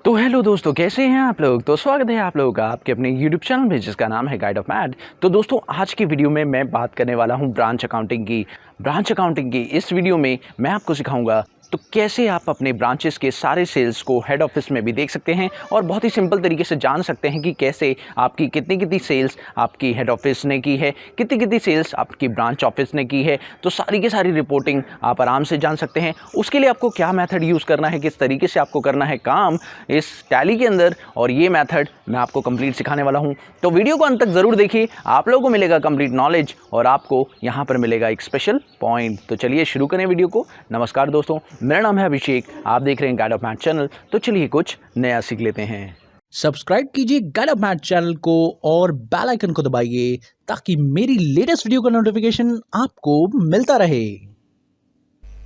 तो हेलो दोस्तों, कैसे हैं आप लोग। तो स्वागत है आप लोगों का आपके अपने यूट्यूब चैनल में जिसका नाम है गाइड ऑफ मैड। तो दोस्तों, आज की वीडियो में मैं बात करने वाला हूं ब्रांच अकाउंटिंग की। इस वीडियो में मैं आपको सिखाऊंगा तो कैसे आप अपने ब्रांचेस के सारे सेल्स को हेड ऑफिस में भी देख सकते हैं और बहुत ही सिंपल तरीके से जान सकते हैं कि कैसे आपकी कितनी सेल्स आपकी हेड ऑफिस ने की है, कितनी सेल्स आपकी ब्रांच ऑफिस ने की है। तो सारी की सारी रिपोर्टिंग आप आराम से जान सकते हैं। उसके लिए आपको क्या मेथड यूज़ करना है, किस तरीके से आपको करना है काम इस टैली के अंदर, और ये मेथड मैं आपको कंप्लीट सिखाने वाला हूँ। तो वीडियो को अंत तक ज़रूर देखिए, आप लोगों को मिलेगा कंप्लीट नॉलेज और आपको यहाँ पर मिलेगा एक स्पेशल पॉइंट। तो चलिए शुरू करें वीडियो को। नमस्कार दोस्तों, मेरा नाम है अभिषेक, आप देख रहे हैं गाइड ऑफ मैड चैनल। तो चलिए कुछ नया सीख लेते हैं। सब्सक्राइब कीजिए गाइड ऑफ मैड चैनल को और बेल आइकन को दबाइए ताकि मेरी लेटेस्ट वीडियो का नोटिफिकेशन आपको मिलता रहे।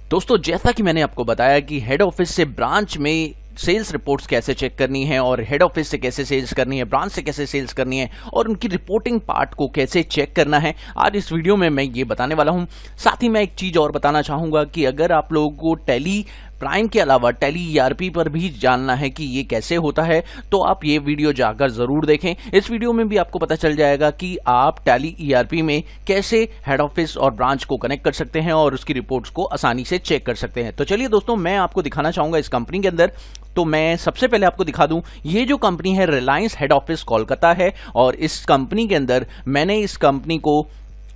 दोस्तों, जैसा कि मैंने आपको बताया कि हेड ऑफिस से ब्रांच में सेल्स रिपोर्ट्स कैसे चेक करनी है और हेड ऑफिस से कैसे सेल्स करनी है, ब्रांच से कैसे सेल्स करनी है और उनकी रिपोर्टिंग पार्ट को कैसे चेक करना है, आज इस वीडियो में मैं ये बताने वाला हूं। साथ ही मैं एक चीज़ और बताना चाहूँगा कि अगर आप लोगों को टैली प्राइम के अलावा टैली ईआरपी पर भी जानना है कि ये कैसे होता है, तो आप ये वीडियो जाकर ज़रूर देखें। इस वीडियो में भी आपको पता चल जाएगा कि आप टैली ईआरपी में कैसे हेड ऑफिस और ब्रांच को कनेक्ट कर सकते हैं और उसकी रिपोर्ट्स को आसानी से चेक कर सकते हैं। तो चलिए दोस्तों, मैं आपको दिखाना चाहूँगा इस कंपनी के अंदर। तो मैं सबसे पहले आपको दिखा दूं, ये जो कंपनी है रिलायंस हेड ऑफिस कोलकाता है और इस कंपनी के अंदर मैंने इस कंपनी को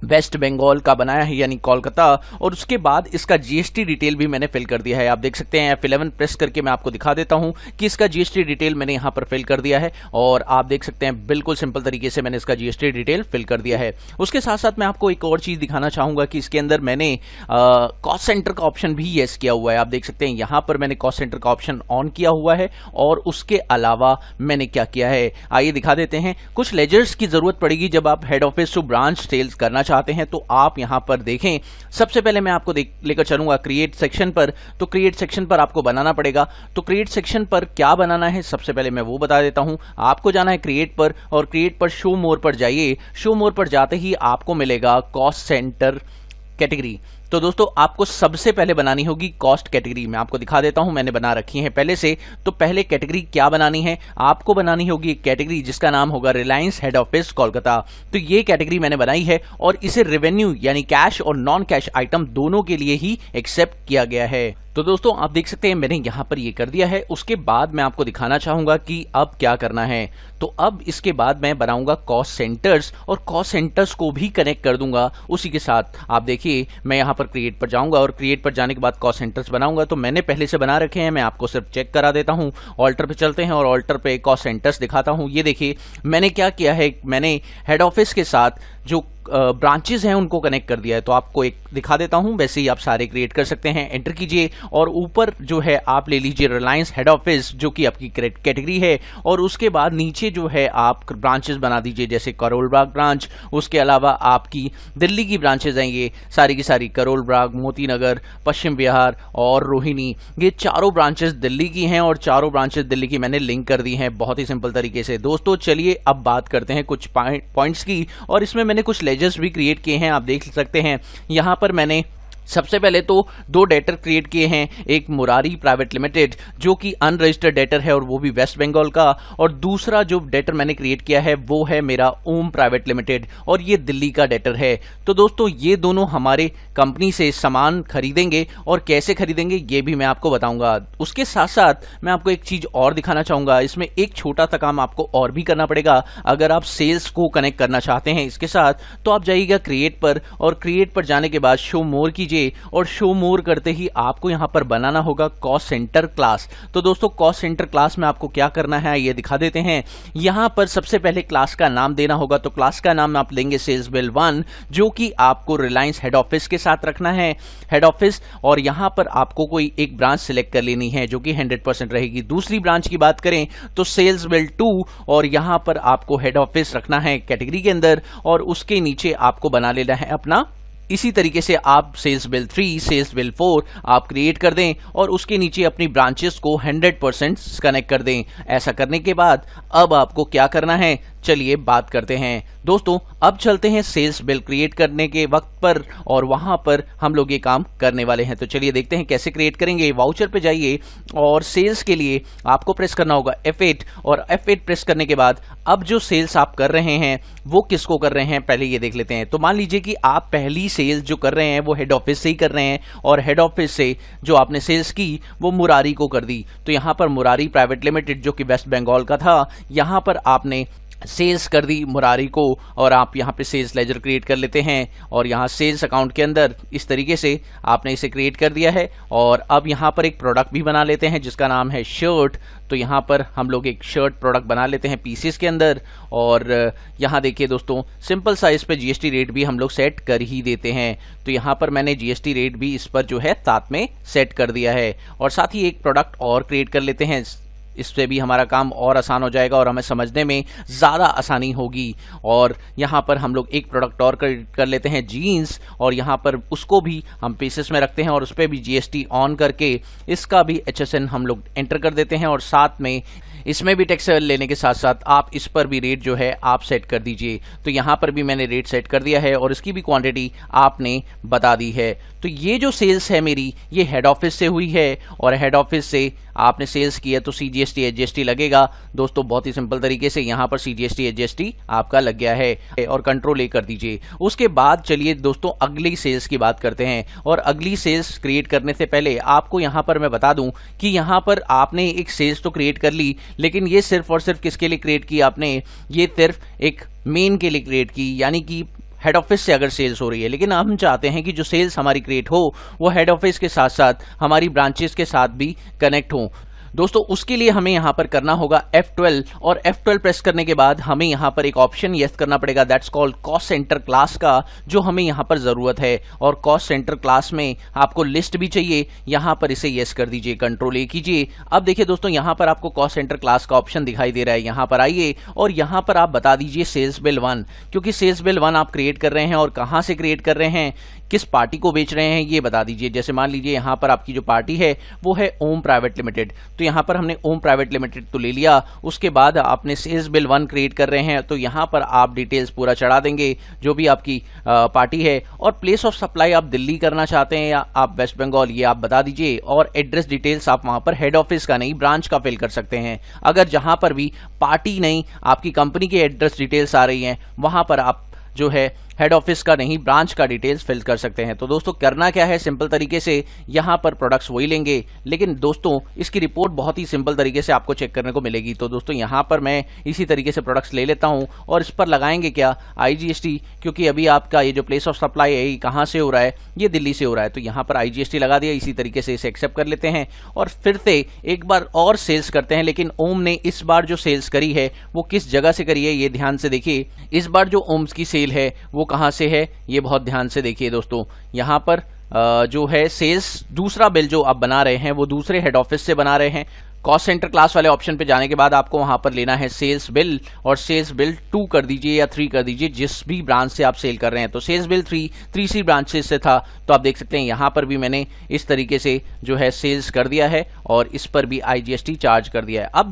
वेस्ट बंगाल का बनाया है, यानी कोलकाता, और उसके बाद इसका जीएसटी डिटेल भी मैंने फिल कर दिया है। आप देख सकते हैं F11 प्रेस करके मैं आपको दिखा देता हूं कि इसका जीएसटी डिटेल मैंने यहां पर फिल कर दिया है और आप देख सकते हैं बिल्कुल सिंपल तरीके से मैंने इसका जीएसटी डिटेल फिल कर दिया है। उसके साथ साथ मैं आपको एक और चीज़ दिखाना चाहूँगा कि इसके अंदर मैंने कॉस्ट सेंटर का ऑप्शन भी येस किया हुआ है। आप देख सकते हैं यहाँ पर मैंने कॉस्ट सेंटर का ऑप्शन ऑन किया हुआ है और उसके अलावा मैंने क्या किया है, आइए दिखा देते हैं। कुछ लेजर्स की जरूरत पड़ेगी जब आप head office to branch sales करना चाहते हैं, तो आप यहां पर देखें। सबसे पहले मैं आपको लेकर चलूंगा क्रिएट सेक्शन पर। तो क्रिएट सेक्शन पर आपको बनाना पड़ेगा। तो क्रिएट सेक्शन पर क्या बनाना है, सबसे पहले मैं वो बता देता हूं। आपको जाना है क्रिएट पर और क्रिएट पर शो मोर पर जाइए। शो मोर पर जाते ही आपको मिलेगा कॉस्ट सेंटर कैटेगरी। तो दोस्तों, आपको सबसे पहले बनानी होगी कॉस्ट कैटेगरी। मैं आपको दिखा देता हूं, मैंने बना रखी है पहले से। तो पहले कैटेगरी क्या बनानी है, आपको बनानी होगी एक कैटेगरी जिसका नाम होगा रिलायंस हेड ऑफिस कोलकाता। तो ये कैटेगरी मैंने बनाई है और इसे रेवेन्यू यानी कैश और नॉन कैश आइटम दोनों के लिए ही एक्सेप्ट किया गया है। तो दोस्तों, आप देख सकते हैं मैंने यहां पर ये कर दिया है। उसके बाद मैं आपको दिखाना चाहूंगा कि अब क्या करना है। तो अब इसके बाद मैं बनाऊंगा कॉस्ट सेंटर्स और कॉस्ट सेंटर्स को भी कनेक्ट कर दूंगा उसी के साथ। आप देखिए, मैं यहां पर क्रिएट पर जाऊंगा और क्रिएट पर जाने के बाद कॉस्ट सेंटर्स बनाऊंगा। तो मैंने पहले से बना रखे हैं, मैं आपको सिर्फ चेक करा देता हूं। ऑल्टर पे चलते हैं और ऑल्टर पे कॉस्ट सेंटर्स दिखाता हूं। ये देखिए मैंने क्या किया है, मैंने हेड ऑफिस के साथ जो ब्रांचेस हैं उनको कनेक्ट कर दिया है। तो आपको एक दिखा देता हूं, वैसे ही आप सारे क्रिएट कर सकते हैं। एंटर कीजिए और ऊपर जो है आप ले लीजिए रिलायंस हेड ऑफिस जो कि आपकी कैटेगरी है, और उसके बाद नीचे जो है आप ब्रांचेस बना दीजिए, जैसे करोल बाग ब्रांच। उसके अलावा आपकी दिल्ली की ब्रांचेस हैं, ये सारी की सारी करोल बाग, मोती नगर, पश्चिम बिहार और रोहिणी, ये चारों ब्रांचेस दिल्ली की हैं और चारों ब्रांचेस दिल्ली की मैंने लिंक कर दी हैं बहुत ही सिंपल तरीके से। दोस्तों चलिए अब बात करते हैं कुछ पॉइंट्स की, और इसमें मैंने कुछ लेजर्स भी क्रिएट किए हैं। आप देख सकते हैं यहां पर मैंने सबसे पहले तो दो डेटर क्रिएट किए हैं, एक मुरारी प्राइवेट लिमिटेड जो कि अनरजिस्टर्ड डेटर है और वो भी वेस्ट बंगाल का, और दूसरा जो डेटर मैंने क्रिएट किया है वो है मेरा ओम प्राइवेट लिमिटेड और ये दिल्ली का डेटर है। तो दोस्तों, ये दोनों हमारे कंपनी से सामान खरीदेंगे और कैसे खरीदेंगे ये भी मैं आपको बताऊंगा। उसके साथ साथ मैं आपको एक चीज और दिखाना चाहूंगा। इसमें एक छोटा सा काम आपको और भी करना पड़ेगा अगर आप सेल्स को कनेक्ट करना चाहते हैं इसके साथ। तो आप जाइएगा क्रिएट पर और क्रिएट पर जाने के बाद शो मोर कीजिए और शो मोर करते ही आपको यहां पर बनाना होगा कॉस्ट सेंटर क्लास। तो दोस्तों, कॉस्ट सेंटर क्लास में आपको क्या करना है ये दिखा देते हैं। यहां पर सबसे पहले क्लास का नाम देना होगा। तो क्लास का नाम आप लेंगे सेल्स बिल 1, जो कि आपको रिलायंस हेड ऑफिस के साथ रखना है, हेड ऑफिस, और यहां पर आपको कोई एक ब्रांच सिलेक्ट कर लेनी है जो कि 100% रहेगी। दूसरी ब्रांच की बात करें तो सेल्स बिल 2, और यहां पर आपको हेड ऑफिस रखना है कैटेगरी के अंदर, और उसके नीचे आपको बना लेना है अपना इसी तरीके से आप सेल्स बिल 3, सेल्स बिल 4 आप क्रिएट कर दें और उसके नीचे अपनी ब्रांचेस को 100% कनेक्ट कर दें। ऐसा करने के बाद अब आपको क्या करना है, चलिए बात करते हैं। दोस्तों अब चलते हैं सेल्स बिल क्रिएट करने के वक्त पर और वहां पर हम लोग ये काम करने वाले हैं। तो चलिए देखते हैं कैसे क्रिएट करेंगे। वाउचर पे जाइए और सेल्स के लिए आपको प्रेस करना होगा F8 और F8 प्रेस करने के बाद अब जो सेल्स आप कर रहे हैं वो किसको कर रहे हैं पहले ये देख लेते हैं। तो मान लीजिए कि आप पहली सेल्स जो कर रहे हैं वो हेड ऑफिस से ही कर रहे हैं और हेड ऑफिस से जो आपने सेल्स की वो मुरारी को कर दी। तो यहाँ पर मुरारी प्राइवेट लिमिटेड जो कि वेस्ट बंगाल का था, यहाँ पर आपने सेल्स कर दी मुरारी को और आप यहाँ पे सेल्स लेजर क्रिएट कर लेते हैं और यहाँ सेल्स अकाउंट के अंदर इस तरीके से आपने इसे क्रिएट कर दिया है। और अब यहाँ पर एक प्रोडक्ट भी बना लेते हैं जिसका नाम है शर्ट। तो यहाँ पर हम लोग एक शर्ट प्रोडक्ट बना लेते हैं पीसेस के अंदर और यहाँ देखिए दोस्तों सिंपल साइज पे जीएसटी रेट भी हम लोग सेट कर ही देते हैं। तो यहाँ पर मैंने जीएसटी रेट भी इस पर जो है साथ में सेट कर दिया है और साथ ही एक प्रोडक्ट और क्रिएट कर लेते हैं। इससे भी हमारा काम और आसान हो जाएगा और हमें समझने में ज़्यादा आसानी होगी। और यहाँ पर हम लोग एक प्रोडक्ट और कर लेते हैं जीन्स और यहाँ पर उसको भी हम पीसेस में रखते हैं और उस पर भी जीएसटी ऑन करके इसका भी HSN हम लोग एंटर कर देते हैं और साथ में इसमें भी टैक्स लेने के साथ साथ आप इस पर भी रेट जो है आप सेट कर दीजिए। तो यहाँ पर भी मैंने रेट सेट कर दिया है और इसकी भी क्वांटिटी आपने बता दी है। तो ये जो सेल्स है मेरी ये हेड ऑफिस से हुई है और हेड ऑफिस से आपने सेल्स किया तो CGST HGST लगेगा। दोस्तों बहुत ही सिंपल तरीके से यहाँ पर CGST HGST आपका लग गया है और कंट्रोल A कर दीजिए। उसके बाद चलिए दोस्तों अगली सेल्स की बात करते हैं और अगली सेल्स क्रिएट करने से पहले आपको यहाँ पर मैं बता दूं कि यहाँ पर आपने एक सेल्स तो क्रिएट कर ली, लेकिन ये सिर्फ और सिर्फ किसके लिए क्रिएट की आपने, ये सिर्फ एक मेन के लिए क्रिएट की, यानी कि हेड ऑफिस से अगर सेल्स हो रही है। लेकिन हम चाहते हैं कि जो सेल्स हमारी क्रिएट हो वो हेड ऑफिस के साथ साथ हमारी ब्रांचेस के साथ भी कनेक्ट हो। दोस्तों उसके लिए हमें यहाँ पर करना होगा F12 और F12 प्रेस करने के बाद हमें यहाँ पर एक ऑप्शन यस करना पड़ेगा, that's called cost centre class का, जो हमें यहाँ पर ज़रूरत है। और कॉस्ट सेंटर क्लास में आपको लिस्ट भी चाहिए, यहाँ पर इसे यस कर दीजिए, कंट्रोल A कीजिए। अब देखिए दोस्तों यहाँ पर आपको कॉस्ट सेंटर क्लास का ऑप्शन दिखाई दे रहा है, यहाँ पर आइए और यहाँ पर आप बता दीजिए सेल्स बिल 1, क्योंकि सेल्स बिल 1 आप क्रिएट कर रहे हैं और कहाँ से क्रिएट कर रहे हैं, किस पार्टी को बेच रहे हैं ये बता दीजिए। जैसे मान लीजिए यहाँ पर आपकी जो पार्टी है वो है ओम प्राइवेट लिमिटेड, तो यहाँ पर हमने ओम प्राइवेट लिमिटेड तो ले लिया। उसके बाद आपने सेल्स बिल 1 क्रिएट कर रहे हैं तो यहाँ पर आप डिटेल्स पूरा चढ़ा देंगे जो भी आपकी पार्टी है। और प्लेस ऑफ सप्लाई आप दिल्ली करना चाहते हैं या आप वेस्ट बंगाल, ये आप बता दीजिए। और एड्रेस डिटेल्स आप वहाँ पर हेड ऑफिस का नहीं ब्रांच का फिल कर सकते हैं। अगर जहाँ पर भी पार्टी नहीं आपकी कंपनी के एड्रेस डिटेल्स आ रही हैं वहाँ पर आप जो है हेड ऑफिस का नहीं ब्रांच का डिटेल्स फिल कर सकते हैं। तो दोस्तों करना क्या है, सिंपल तरीके से यहाँ पर प्रोडक्ट्स वही लेंगे, लेकिन दोस्तों इसकी रिपोर्ट बहुत ही सिंपल तरीके से आपको चेक करने को मिलेगी। तो दोस्तों यहाँ पर मैं इसी तरीके से प्रोडक्ट्स ले लेता हूँ और इस पर लगाएंगे क्या IGST, क्योंकि अभी आपका ये जो प्लेस ऑफ सप्लाई है ये कहाँ से हो रहा है, ये दिल्ली से हो रहा है। तो यहाँ पर IGST लगा दिया, इसी तरीके से इसे एक्सेप्ट कर लेते हैं और फिर से एक बार और सेल्स करते हैं। लेकिन ओम ने इस बार जो सेल्स करी है वो किस जगह से करी है ये ध्यान से देखिए। इस बार जो ओम्स की सेल है वो कहाँ से है ये बहुत ध्यान से देखिए दोस्तों। यहाँ पर जो है सेल्स दूसरा बिल जो आप बना रहे हैं वो दूसरे हेड ऑफिस से बना रहे हैं। कॉस्ट सेंटर क्लास वाले ऑप्शन पे जाने के बाद आपको वहां पर लेना है सेल्स बिल और सेल्स बिल 2 कर दीजिए या 3 कर दीजिए, जिस भी ब्रांच से आप सेल कर रहे हैं। तो सेल्स बिल 3 ब्रांचेस से था, तो आप देख सकते हैं यहाँ पर भी मैंने इस तरीके से जो है सेल्स कर दिया है और इस पर भी IGST चार्ज कर दिया है। अब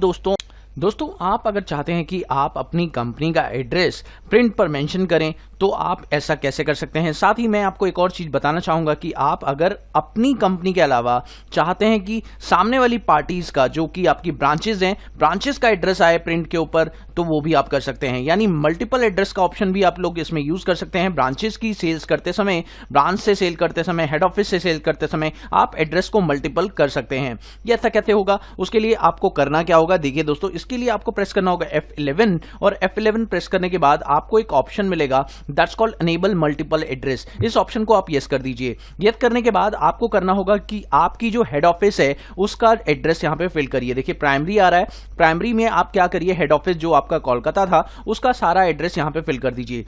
दोस्तों आप अगर चाहते हैं कि आप अपनी कंपनी का एड्रेस प्रिंट पर मेंशन करें तो आप ऐसा कैसे कर सकते हैं। साथ ही मैं आपको एक और चीज़ बताना चाहूँगा कि आप अगर अपनी कंपनी के अलावा चाहते हैं कि सामने वाली पार्टीज़ का जो कि आपकी ब्रांचेज हैं, ब्रांचेस का एड्रेस आए प्रिंट के ऊपर, तो वो भी आप कर सकते हैं। यानी मल्टीपल एड्रेस का ऑप्शन भी आप लोग इसमें यूज़ कर सकते हैं। ब्रांचेस की सेल्स करते समय, ब्रांच से सेल करते समय, हेड ऑफिस से सेल करते समय आप एड्रेस को मल्टीपल कर सकते हैं। ये ऐसा कैसे होगा, उसके लिए आपको करना क्या होगा, देखिए दोस्तों इसके लिए आपको प्रेस करना होगा F11 और F11 प्रेस करने के बाद आपको एक ऑप्शन मिलेगा that's called enable multiple address. इस ऑप्शन को आप यस कर दीजिए। यस करने के बाद आपको करना होगा कि आपकी जो हेड ऑफिस है उसका एड्रेस यहाँ पे फिल करिए। देखिए प्राइमरी आ रहा है, प्राइमरी में आप क्या करिए, हेड ऑफिस जो आपका कोलकाता था उसका सारा एड्रेस यहाँ पे फिल कर दीजिए।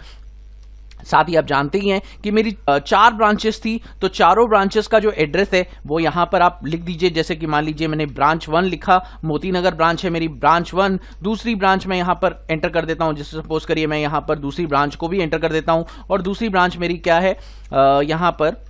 साथ ही आप जानते ही हैं कि मेरी 4 ब्रांचेस थी, तो चारों ब्रांचेस का जो एड्रेस है वो यहाँ पर आप लिख दीजिए। जैसे कि मान लीजिए मैंने ब्रांच 1 लिखा, मोती नगर ब्रांच है मेरी ब्रांच 1। दूसरी ब्रांच मैं यहाँ पर एंटर कर देता हूँ, जैसे सपोज करिए मैं यहाँ पर दूसरी ब्रांच को भी एंटर कर देता हूँ, और दूसरी ब्रांच मेरी क्या है, यहाँ पर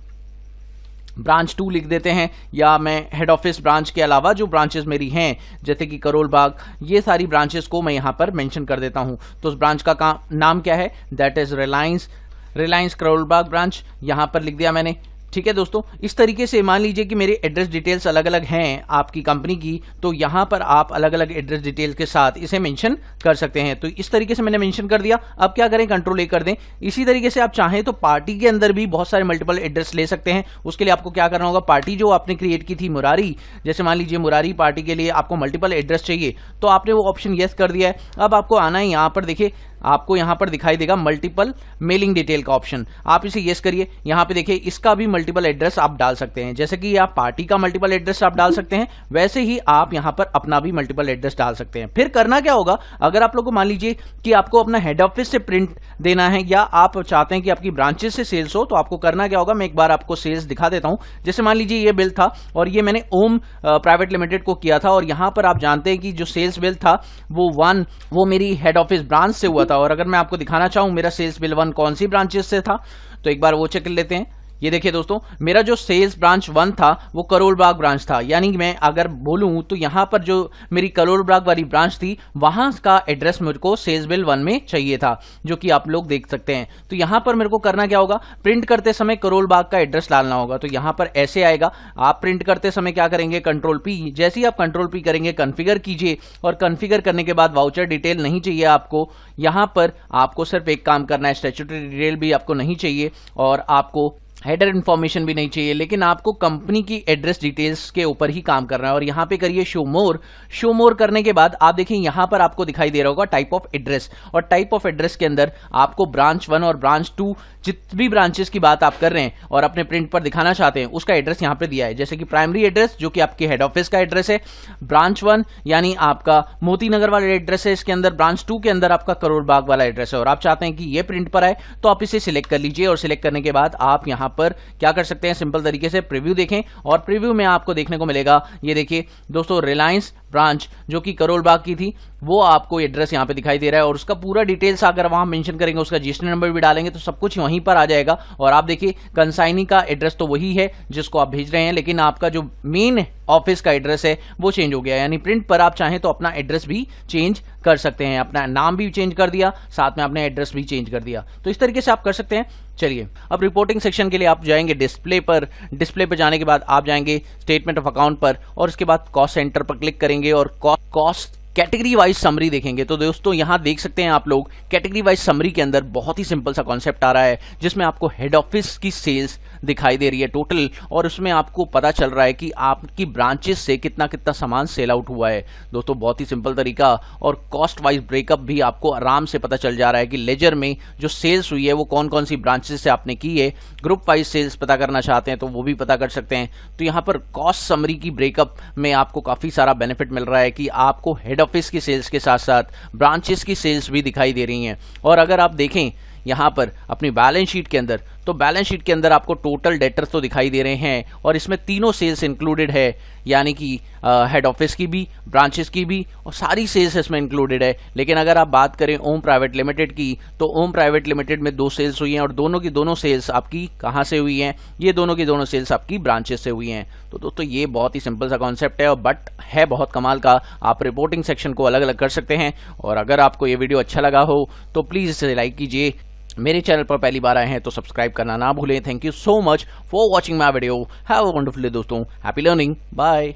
ब्रांच 2 लिख देते हैं, या मैं हेड ऑफिस ब्रांच के अलावा जो ब्रांचेस मेरी हैं जैसे कि करोल बाग, ये सारी ब्रांचेस को मैं यहाँ पर मेंशन कर देता हूँ। तो उस ब्रांच का नाम क्या है, that is Reliance Karol Bagh branch, यहाँ पर लिख दिया मैंने। ठीक है दोस्तों, इस तरीके से मान लीजिए कि मेरे एड्रेस डिटेल्स अलग अलग हैं आपकी कंपनी की, तो यहाँ पर आप अलग अलग एड्रेस डिटेल्स के साथ इसे मेंशन कर सकते हैं। तो इस तरीके से मैंने मेंशन कर दिया। अब क्या करें, कंट्रोल ए कर दें। इसी तरीके से आप चाहें तो पार्टी के अंदर भी बहुत सारे मल्टीपल एड्रेस ले सकते हैं। उसके लिए आपको क्या करना होगा, पार्टी जो आपने क्रिएट की थी मुरारी, जैसे मान लीजिए मुरारी पार्टी के लिए आपको मल्टीपल एड्रेस चाहिए, तो आपने वो ऑप्शन यस कर दिया है। अब आपको आना है यहाँ पर, देखिए आपको यहाँ पर दिखाई देगा मल्टीपल मेलिंग डिटेल का ऑप्शन, आप इसे यस करिए। यहाँ पे देखिए इसका भी मल्टीपल एड्रेस आप डाल सकते हैं, जैसे कि आप पार्टी का मल्टीपल एड्रेस आप डाल सकते हैं, वैसे ही आप यहाँ पर अपना भी मल्टीपल एड्रेस डाल सकते हैं। फिर करना क्या होगा, अगर आप लोग को मान लीजिए कि आपको अपना हेड ऑफिस से प्रिंट देना है या आप चाहते हैं कि आपकी ब्रांचेस से सेल्स हो, तो आपको करना क्या होगा, मैं एक बार आपको सेल्स दिखा देता हूँ। जैसे मान लीजिए ये बिल था और ये मैंने ओम प्राइवेट लिमिटेड को किया था, और यहाँ पर आप जानते हैं कि जो सेल्स बिल था वो मेरी हेड ऑफिस ब्रांच से हुआ था। और अगर मैं आपको दिखाना चाहूं मेरा सेल्स बिल 1 कौन सी ब्रांचेस से था, तो एक बार वो चेक कर लेते हैं। ये देखिए दोस्तों, मेरा जो सेल्स ब्रांच 1 था वो करोल बाग ब्रांच था, यानी मैं अगर बोलूं तो यहां पर जो मेरी करोल बाग वाली ब्रांच थी वहां का एड्रेस मेरे को सेल्स बिल 1 में चाहिए था, जो कि आप लोग देख सकते हैं। तो यहां पर मेरे को करना क्या होगा, प्रिंट करते समय करोल बाग का एड्रेस डालना होगा। तो यहां पर ऐसे आएगा, आप प्रिंट करते समय क्या करेंगे, कंट्रोल पी। जैसे ही आप कंट्रोल पी करेंगे, कॉन्फ़िगर कीजिए, और कॉन्फ़िगर करने के बाद वाउचर डिटेल नहीं चाहिए आपको। यहां पर आपको सिर्फ एक काम करना है, स्टैट्यूटरी डिटेल भी आपको नहीं चाहिए, और आपको हेडर इन्फॉर्मेशन भी नहीं चाहिए, लेकिन आपको कंपनी की एड्रेस डिटेल्स के ऊपर ही काम करना है। और यहाँ पे करिए शो मोर करने के बाद आप देखिए यहाँ पर आपको दिखाई दे रहा होगा टाइप ऑफ एड्रेस, और टाइप ऑफ एड्रेस के अंदर आपको ब्रांच 1 और ब्रांच 2 जितनी ब्रांचेस की बात आप कर रहे हैं और अपने प्रिंट पर दिखाना चाहते हैं उसका एड्रेस यहाँ पे दिया है। जैसे कि प्राइमरी एड्रेस जो कि आपके हेड ऑफिस का एड्रेस है, ब्रांच 1 यानी आपका मोती नगर वाला एड्रेस है, इसके अंदर ब्रांच 2 के अंदर आपका करोल बाग वाला एड्रेस है, और आप चाहते हैं कि ये प्रिंट पर आए, तो आप इसे सिलेक्ट कर लीजिए। और सिलेक्ट करने के बाद आप यहाँ पर क्या कर सकते हैं, सिंपल तरीके से प्रीव्यू देखें, और प्रीव्यू में आपको देखने को मिलेगा, ये देखिए दोस्तों, रिलायंस ब्रांच जो कि करोल बाग की थी वो आपको एड्रेस यहाँ पे दिखाई दे रहा है, और उसका पूरा डिटेल्स अगर वहां मेंशन करेंगे, उसका जीएसटी नंबर भी डालेंगे, तो सब कुछ वहीं पर आ जाएगा। और आप देखिए कंसाइनी का एड्रेस तो वही है जिसको आप भेज रहे हैं, लेकिन आपका जो मेन ऑफिस का एड्रेस है वो चेंज हो गया। यानी प्रिंट पर आप चाहें तो अपना एड्रेस भी चेंज कर सकते हैं, अपना नाम भी चेंज कर दिया, साथ में अपने एड्रेस भी चेंज कर दिया। तो इस तरीके से आप कर सकते हैं। चलिए अब रिपोर्टिंग सेक्शन के लिए आप जाएंगे डिस्प्ले पर जाने के बाद आप जाएंगे स्टेटमेंट ऑफ अकाउंट पर, और उसके बाद कॉस्ट सेंटर पर क्लिक करेंगे और कॉस्ट कैटेगरी वाइज समरी देखेंगे। तो दोस्तों यहां देख सकते हैं आप लोग, कैटेगरी वाइज समरी के अंदर बहुत ही सिंपल सा कॉन्सेप्ट आ रहा है, जिसमें आपको हेड ऑफिस की सेल्स दिखाई दे रही है टोटल, और उसमें आपको पता चल रहा है कि आपकी ब्रांचेस से कितना कितना सामान सेल आउट हुआ है। दोस्तों बहुत ही सिंपल तरीका, और कॉस्ट वाइज ब्रेकअप भी आपको आराम से पता चल जा रहा है कि लेजर में जो सेल्स हुई है वो कौन कौन सी ब्रांचेस से आपने की है। ग्रुप वाइज सेल्स पता करना चाहते हैं तो वो भी पता कर सकते हैं। तो यहाँ पर कॉस्ट समरी की ब्रेकअप में आपको काफी सारा बेनिफिट मिल रहा है कि आपको हेड ऑफिस की सेल्स के साथ साथ ब्रांचेस की सेल्स भी दिखाई दे रही हैं। और अगर आप देखें यहाँ पर अपनी बैलेंस शीट के अंदर, तो बैलेंस शीट के अंदर आपको टोटल डेटर्स तो दिखाई दे रहे हैं, और इसमें तीनों सेल्स इंक्लूडेड है, यानी कि हेड ऑफिस की भी, ब्रांचेस की भी, और सारी सेल्स इसमें इंक्लूडेड है। लेकिन अगर आप बात करें ओम प्राइवेट लिमिटेड की, तो ओम प्राइवेट लिमिटेड में 2 सेल्स हुई हैं, और दोनों की दोनों सेल्स आपकी कहाँ से हुई हैं, ये दोनों की दोनों सेल्स आपकी ब्रांचेस से हुई हैं। तो दोस्तों ये बहुत ही सिंपल सा कॉन्सेप्ट है, और बट है बहुत कमाल का। आप रिपोर्टिंग सेक्शन को अलग अलग कर सकते हैं। और अगर आपको ये वीडियो अच्छा लगा हो तो प्लीज़ इसे लाइक कीजिए, मेरे चैनल पर पहली बार आए हैं तो सब्सक्राइब करना ना भूलें। Thank you so much for watching my video. Have a wonderful day दोस्तों, हैप्पी लर्निंग, बाय।